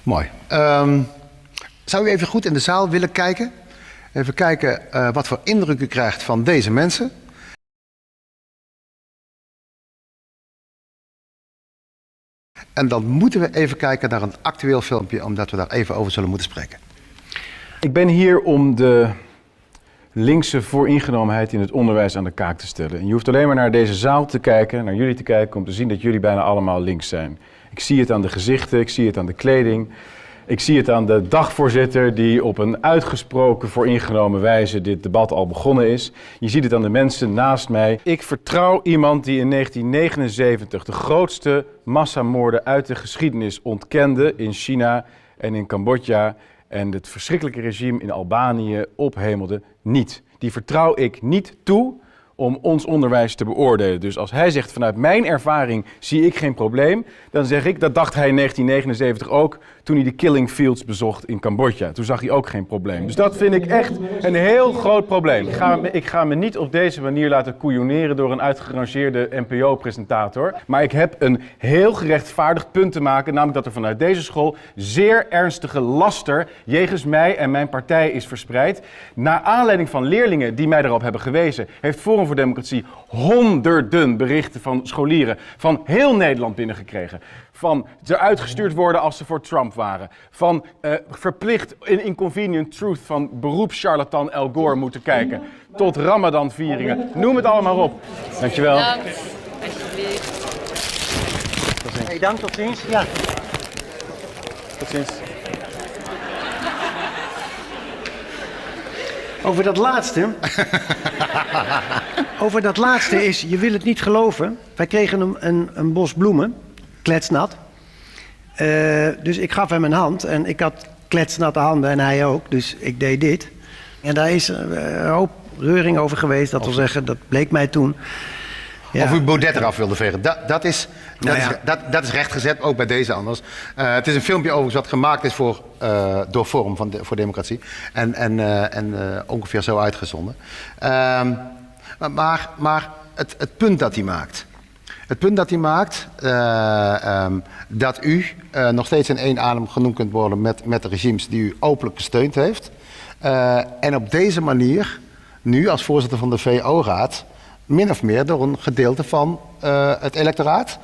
Mooi. Zou u even goed in de zaal willen kijken? Even kijken wat voor indruk u krijgt van deze mensen. En dan moeten we even kijken naar een actueel filmpje, omdat we daar even over zullen moeten spreken. Ik ben hier om de linkse vooringenomenheid in het onderwijs aan de kaak te stellen. En je hoeft alleen maar naar deze zaal te kijken, naar jullie te kijken, om te zien dat jullie bijna allemaal links zijn. Ik zie het aan de gezichten, ik zie het aan de kleding. Ik zie het aan de dagvoorzitter die op een uitgesproken vooringenomen wijze dit debat al begonnen is. Je ziet het aan de mensen naast mij. Ik vertrouw iemand die in 1979 de grootste massamoorden uit de geschiedenis ontkende in China en in Cambodja en het verschrikkelijke regime in Albanië ophemelde niet. Die vertrouw ik niet toe om ons onderwijs te beoordelen. Dus als hij zegt vanuit mijn ervaring zie ik geen probleem, dan zeg ik dat dacht hij in 1979 ook toen hij de killing fields bezocht in Cambodja. Toen zag hij ook geen probleem. Dus dat vind ik echt een heel groot probleem. Ik ga me niet op deze manier laten koeioneren door een uitgerangeerde NPO-presentator. Maar ik heb een heel gerechtvaardigd punt te maken, namelijk dat er vanuit deze school zeer ernstige laster jegens mij en mijn partij is verspreid. Naar aanleiding van leerlingen die mij daarop hebben gewezen, heeft Forum voor Democratie honderden berichten van scholieren van heel Nederland binnengekregen. Van eruit gestuurd worden als ze voor Trump waren. Van verplicht in Inconvenient Truth van beroepscharlatan Al Gore moeten kijken. Tot Ramadan-vieringen. Noem het allemaal op. Dankjewel. Dank. Alsjeblieft. Hey, dank, tot ziens. Ja. Tot ziens. Over dat laatste is, je wil het niet geloven. Wij kregen een bos bloemen, kletsnat. Dus ik gaf hem een hand en ik had kletsnatte handen en hij ook. Dus ik deed dit. En daar is een hoop reuring over geweest. Dat wil zeggen, dat bleek mij toen. Ja. Of u Baudet eraf wilde vegen. Dat is rechtgezet, ook bij deze anders. Het is een filmpje overigens wat gemaakt is door Forum voor Democratie. En ongeveer zo uitgezonden. Maar het punt dat hij maakt. Het punt dat hij maakt, dat u nog steeds in één adem genoemd kunt worden met de regimes die u openlijk gesteund heeft. En op deze manier, nu als voorzitter van de VO-raad, min of meer door een gedeelte van het electoraat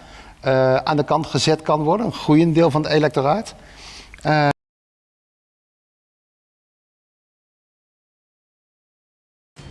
aan de kant gezet kan worden. Een groeiend deel van het electoraat.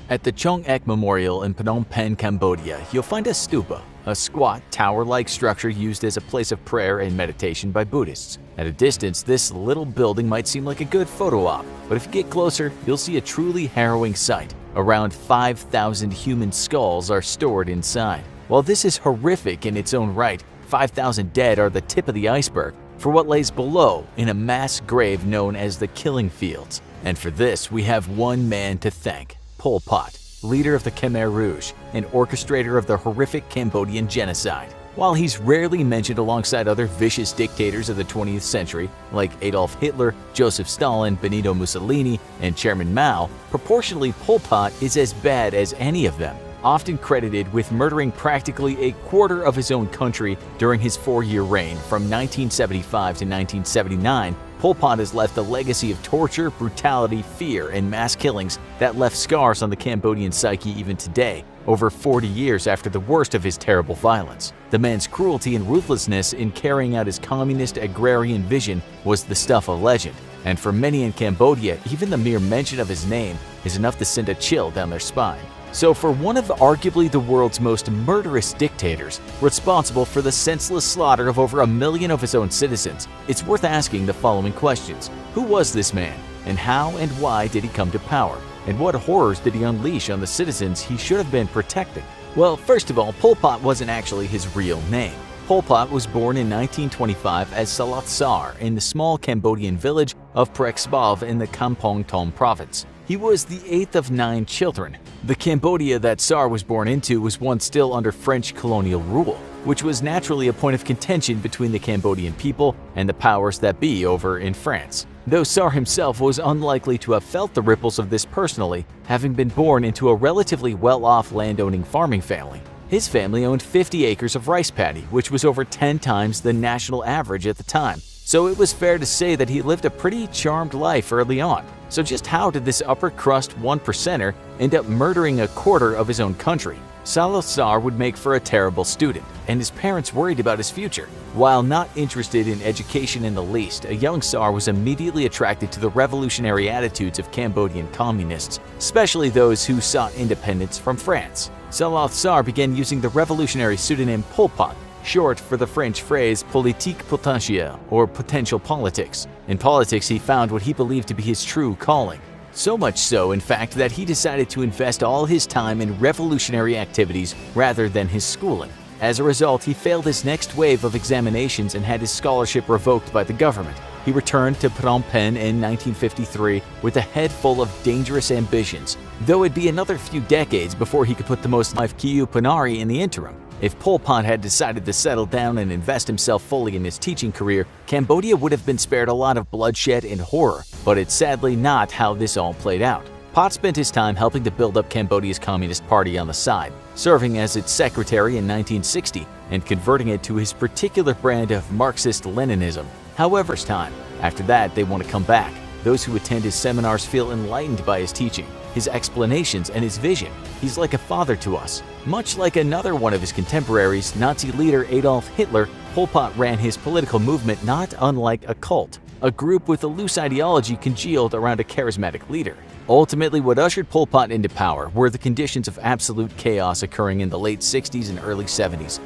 At the Chong Ek Memorial in Phnom Penh, Cambodia, you'll find a stupa, a squat, tower-like structure used as a place of prayer and meditation by Buddhists. At a distance, this little building might seem like a good photo op, but if you get closer, you'll see a truly harrowing sight. Around 5,000 human skulls are stored inside. While this is horrific in its own right, 5,000 dead are the tip of the iceberg for what lays below in a mass grave known as the killing fields. And for this, we have one man to thank. Pol Pot, leader of the Khmer Rouge and orchestrator of the horrific Cambodian genocide. While he's rarely mentioned alongside other vicious dictators of the 20th century, like Adolf Hitler, Joseph Stalin, Benito Mussolini, and Chairman Mao, proportionally Pol Pot is as bad as any of them. Often credited with murdering practically a quarter of his own country during his 4-year reign from 1975 to 1979, Pol Pot has left a legacy of torture, brutality, fear, and mass killings that left scars on the Cambodian psyche even today, over 40 years after the worst of his terrible violence. The man's cruelty and ruthlessness in carrying out his communist agrarian vision was the stuff of legend, and for many in Cambodia, even the mere mention of his name is enough to send a chill down their spine. So for one of arguably the world's most murderous dictators, responsible for the senseless slaughter of over 1 million of his own citizens, it's worth asking the following questions. Who was this man? And how and why did he come to power? And what horrors did he unleash on the citizens he should have been protecting? Well, first of all, Pol Pot wasn't actually his real name. Pol Pot was born in 1925 as Salat Sar in the small Cambodian village of Prexbov in the Kampong Tom province. He was the 8th of 9 children. The Cambodia that Sar was born into was once still under French colonial rule, which was naturally a point of contention between the Cambodian people and the powers that be over in France. Though Sar himself was unlikely to have felt the ripples of this personally, having been born into a relatively well-off landowning farming family. His family owned 50 acres of rice paddy, which was over 10 times the national average at the time. so it was fair to say that he lived a pretty charmed life early on. So just how did this upper crust 1%er end up murdering a quarter of his own country? Salazar would make for a terrible student, and his parents worried about his future. While not interested in education in the least, a young Tsar was immediately attracted to the revolutionary attitudes of Cambodian communists, especially those who sought independence from France. Salazar began using the revolutionary pseudonym Pol Pot, short for the French phrase politique potentielle, or potential politics. In politics, he found what he believed to be his true calling. So much so, in fact, that he decided to invest all his time in revolutionary activities rather than his schooling. As a result, he failed his next wave of examinations and had his scholarship revoked by the government. He returned to Phnom Penh in 1953 with a head full of dangerous ambitions, though it'd be another few decades before he could put the most life Kiu Panari in the interim. If Pol Pot had decided to settle down and invest himself fully in his teaching career, Cambodia would have been spared a lot of bloodshed and horror, but it's sadly not how this all played out. Pot spent his time helping to build up Cambodia's Communist Party on the side, serving as its secretary in 1960 and converting it to his particular brand of Marxist-Leninism. However, it's time. After that, they want to come back. Those who attend his seminars feel enlightened by his teaching, his explanations, and his vision. He's like a father to us. Much like another one of his contemporaries, Nazi leader Adolf Hitler, Pol Pot ran his political movement not unlike a cult, a group with a loose ideology congealed around a charismatic leader. Ultimately, what ushered Pol Pot into power were the conditions of absolute chaos occurring in the late 60s and early 70s.